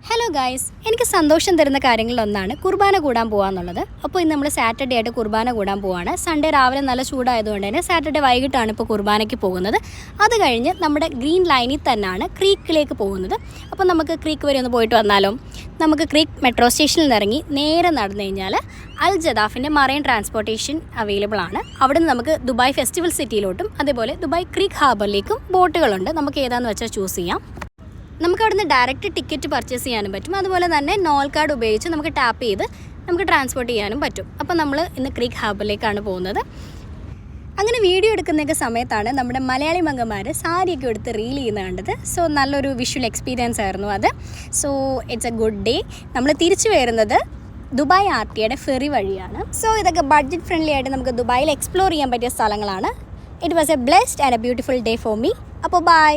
Hello guys, എനിക്ക് സന്തോഷം തരുന്ന കാര്യങ്ങളിലൊന്നാണ് കുർബാന കൂടാൻ പോകാന്നുള്ളത്. അപ്പോൾ ഇന്ന് നമ്മൾ സാറ്റർഡേ ആയിട്ട് കുർബാന കൂടാൻ പോവാണ്. സൺഡേ രാവിലെ നല്ല ചൂടായതുകൊണ്ട് തന്നെ സാറ്റർഡേ വൈകിട്ടാണ് ഇപ്പോൾ കുർബാനയ്ക്ക് പോകുന്നത്. അത് കഴിഞ്ഞ് നമ്മുടെ ഗ്രീൻ ലൈനിൽ തന്നെയാണ് ക്രീക്കിലേക്ക് പോകുന്നത്. അപ്പോൾ നമുക്ക് ക്രീക്ക് വരെ ഒന്ന് പോയിട്ട് വന്നാലോ? നമുക്ക് ക്രീക്ക് മെട്രോ സ്റ്റേഷനിൽ നിന്ന് ഇറങ്ങി നേരെ നടന്നു കഴിഞ്ഞാൽ അൽ ജദാഫിൻ്റെ മറൈൻ ട്രാൻസ്പോർട്ടേഷൻ അവൈലബിൾ ആണ്. അവിടെ നിന്ന് നമുക്ക് ദുബായ് ഫെസ്റ്റിവൽ സിറ്റിയിലോട്ടും അതേപോലെ ദുബായ് ക്രീക്ക് ഹാർബറിലേക്കും ബോട്ടുകളുണ്ട്. നമുക്ക് ഏതാണെന്ന് വെച്ചാൽ ചൂസ് ചെയ്യാം. നമുക്ക് അവിടുന്ന് ഡയറക്റ്റ് ടിക്കറ്റ് പർച്ചേസ് ചെയ്യാനും പറ്റും. അതുപോലെ തന്നെ നോൾ കാർഡ് ഉപയോഗിച്ച് നമുക്ക് ടാപ്പ് ചെയ്ത് നമുക്ക് ട്രാൻസ്പോർട്ട് ചെയ്യാനും പറ്റും. അപ്പോൾ നമ്മൾ ഇന്ന് ക്രീക്ക് ഹാർബറിലേക്കാണ് പോകുന്നത്. അങ്ങനെ വീഡിയോ എടുക്കുന്നൊക്കെ സമയത്താണ് നമ്മുടെ മലയാളി മംഗന്മാർ സാരിയൊക്കെ എടുത്ത് റീൽ ചെയ്യുന്നത് കണ്ടത്. സോ നല്ലൊരു വിഷ്വൽ എക്സ്പീരിയൻസ് ആയിരുന്നു അത്. So it's A good day. നമ്മൾ തിരിച്ചു വരുന്നത് ദുബായ് RTA ഫെറി വഴിയാണ്. സോ ഇതൊക്കെ ബഡ്ജറ്റ് ഫ്രണ്ട്ലി ആയിട്ട് നമുക്ക് ദുബായിൽ എക്സ്പ്ലോർ ചെയ്യാൻ പറ്റിയ സ്ഥലങ്ങളാണ്. It was A blessed and A beautiful day for me. അപ്പോൾ ബൈ.